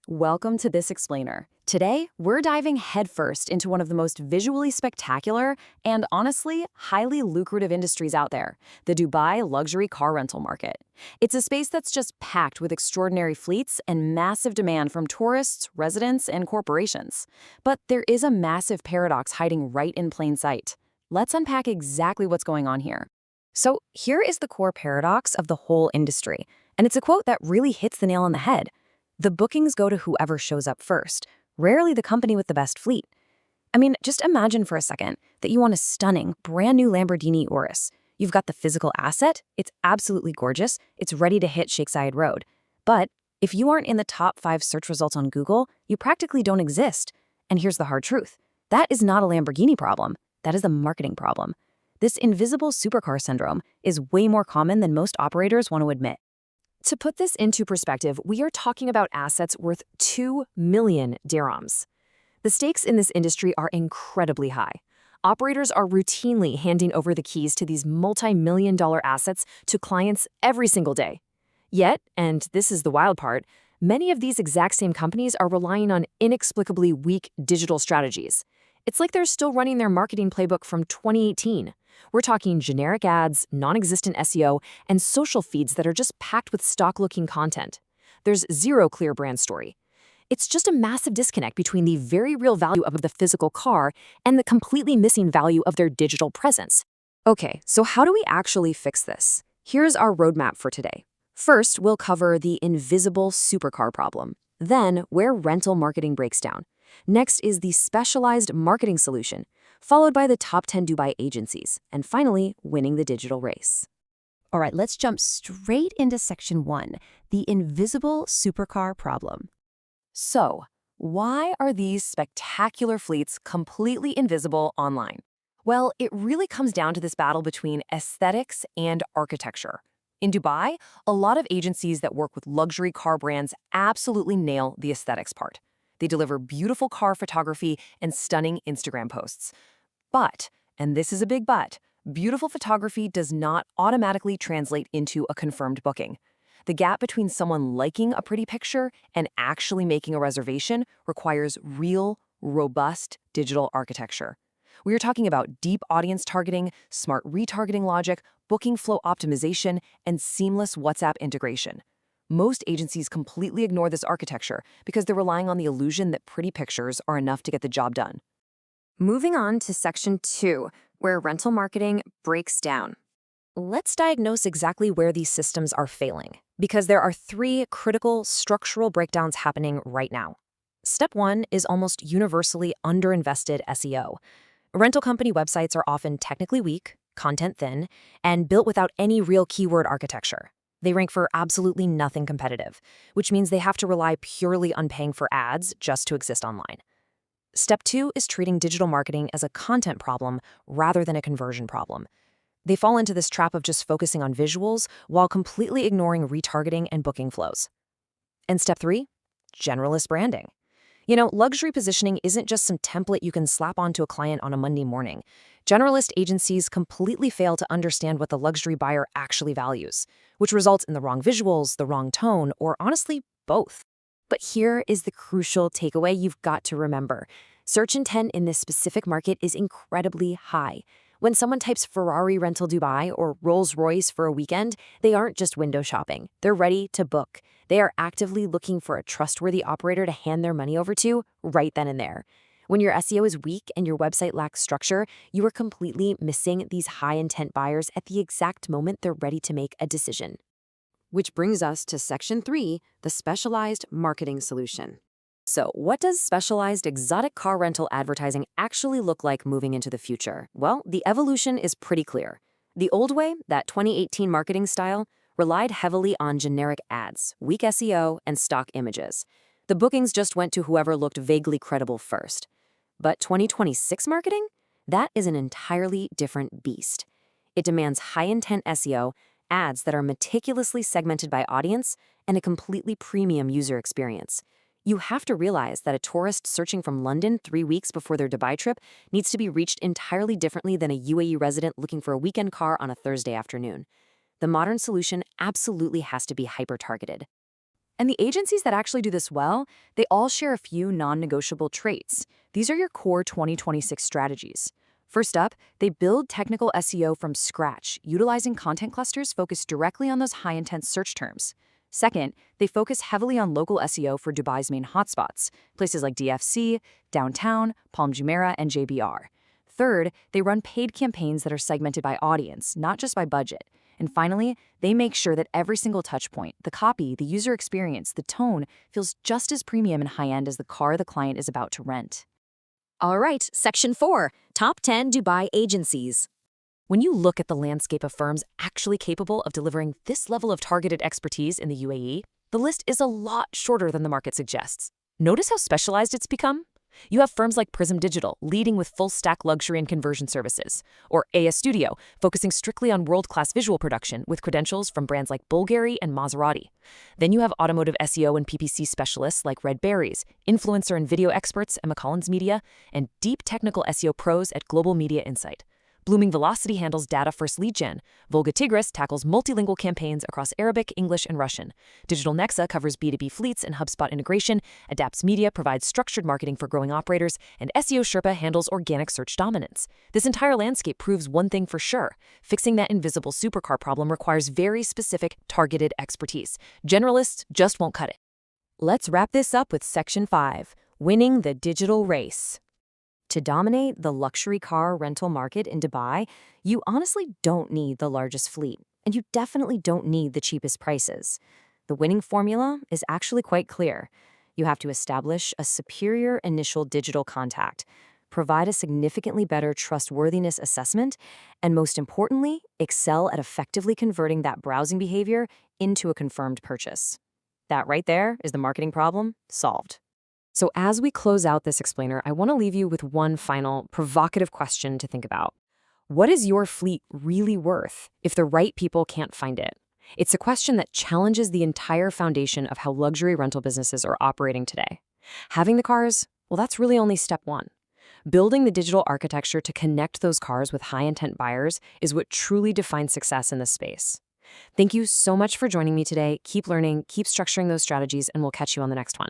Welcome to This Explainer. Today, we're diving headfirst into one of the most visually spectacular and honestly, highly lucrative industries out there, the Dubai luxury car rental market. It's a space that's just packed with extraordinary fleets and massive demand from tourists, residents, and corporations. But there is a massive paradox hiding right in plain sight. Let's unpack exactly what's going on here. So, here is the core paradox of the whole industry, and it's a quote that really hits the nail on the head. The bookings go to whoever shows up first, rarely the company with the best fleet. I mean, just imagine for a second that you want a stunning, brand new Lamborghini Urus. You've got the physical asset, it's absolutely gorgeous, it's ready to hit Sheikh Zayed Road. But if you aren't in the top 5 search results on Google, you practically don't exist. And here's the hard truth. That is not a Lamborghini problem. That is a marketing problem. This invisible supercar syndrome is way more common than most operators want to admit. To put this into perspective, we are talking about assets worth 2 million dirhams. The stakes in this industry are incredibly high. Operators are routinely handing over the keys to these multi-million-dollar assets to clients every single day. Yet, and this is the wild part, many of these exact same companies are relying on inexplicably weak digital strategies. It's like they're still running their marketing playbook from 2018. We're talking generic ads, non-existent SEO, and social feeds that are just packed with stock-looking content. There's zero clear brand story. It's just a massive disconnect between the very real value of the physical car and the completely missing value of their digital presence. Okay, so how do we actually fix this? Here's our roadmap for today. First, we'll cover the invisible supercar problem. Then, where rental marketing breaks down. Next is the specialized marketing solution, followed by the top 10 Dubai agencies, and finally, winning the digital race. All right, let's jump straight into section 1, the invisible supercar problem. So, why are these spectacular fleets completely invisible online? Well, it really comes down to this battle between aesthetics and architecture. In Dubai, a lot of agencies that work with luxury car brands absolutely nail the aesthetics part. They deliver beautiful car photography and stunning Instagram posts. But, and this is a big but, beautiful photography does not automatically translate into a confirmed booking. The gap between someone liking a pretty picture and actually making a reservation requires real, robust digital architecture. We are talking about deep audience targeting, smart retargeting logic, booking flow optimization, and seamless WhatsApp integration. Most agencies completely ignore this architecture because they're relying on the illusion that pretty pictures are enough to get the job done. Moving on to section 2, where rental marketing breaks down. Let's diagnose exactly where these systems are failing, because there are 3 critical structural breakdowns happening right now. Step 1 is almost universally underinvested SEO. Rental company websites are often technically weak, content thin, and built without any real keyword architecture. They rank for absolutely nothing competitive, which means they have to rely purely on paying for ads just to exist online. Step 2 is treating digital marketing as a content problem rather than a conversion problem. They fall into this trap of just focusing on visuals while completely ignoring retargeting and booking flows. And step 3, generalist branding. You know, luxury positioning isn't just some template you can slap onto a client on a Monday morning. Generalist agencies completely fail to understand what the luxury buyer actually values, which results in the wrong visuals, the wrong tone, or honestly, both. But here is the crucial takeaway you've got to remember. Search intent in this specific market is incredibly high. When someone types Ferrari rental Dubai or Rolls-Royce for a weekend, they aren't just window shopping. They're ready to book. They are actively looking for a trustworthy operator to hand their money over to right then and there. When your SEO is weak and your website lacks structure, you are completely missing these high-intent buyers at the exact moment they're ready to make a decision. Which brings us to section 3, the specialized marketing solution. So, what does specialized exotic car rental advertising actually look like moving into the future? Well, the evolution is pretty clear. The old way, that 2018 marketing style, relied heavily on generic ads, weak SEO, and stock images. The bookings just went to whoever looked vaguely credible first. But 2026 marketing? That is an entirely different beast. It demands high-intent SEO, ads that are meticulously segmented by audience, and a completely premium user experience. You have to realize that a tourist searching from London 3 weeks before their Dubai trip needs to be reached entirely differently than a UAE resident looking for a weekend car on a Thursday afternoon. The modern solution absolutely has to be hyper-targeted. And the agencies that actually do this well, they all share a few non-negotiable traits. These are your core 2026 strategies. First up, they build technical SEO from scratch, utilizing content clusters focused directly on those high-intent search terms. Second, they focus heavily on local SEO for Dubai's main hotspots, places like DFC, Downtown, Palm Jumeirah, and JBR. Third, they run paid campaigns that are segmented by audience, not just by budget. And finally, they make sure that every single touchpoint, the copy, the user experience, the tone, feels just as premium and high-end as the car the client is about to rent. All right, Section 4, Top 10 Dubai Agencies. When you look at the landscape of firms actually capable of delivering this level of targeted expertise in the UAE, the list is a lot shorter than the market suggests. Notice how specialized it's become? You have firms like Prism Digital leading with full-stack luxury and conversion services, or AS Studio focusing strictly on world-class visual production with credentials from brands like Bulgari and Maserati. Then you have automotive SEO and PPC specialists like Red Berries, influencer and video experts at McCollins Media, and deep technical SEO pros at Global Media Insight. Blooming Velocity handles data-first lead gen. Volga Tigris tackles multilingual campaigns across Arabic, English, and Russian. Digital Nexa covers B2B fleets and HubSpot integration. Adapts Media provides structured marketing for growing operators. And SEO Sherpa handles organic search dominance. This entire landscape proves one thing for sure. Fixing that invisible supercar problem requires very specific, targeted expertise. Generalists just won't cut it. Let's wrap this up with Section 5, Winning the Digital Race. To dominate the luxury car rental market in Dubai, you honestly don't need the largest fleet, and you definitely don't need the cheapest prices. The winning formula is actually quite clear. You have to establish a superior initial digital contact, provide a significantly better trustworthiness assessment, and most importantly, excel at effectively converting that browsing behavior into a confirmed purchase. That right there is the marketing problem solved. So as we close out this explainer, I want to leave you with one final provocative question to think about. What is your fleet really worth if the right people can't find it? It's a question that challenges the entire foundation of how luxury rental businesses are operating today. Having the cars, well, that's really only step one. Building the digital architecture to connect those cars with high-intent buyers is what truly defines success in this space. Thank you so much for joining me today. Keep learning, keep structuring those strategies, and we'll catch you on the next one.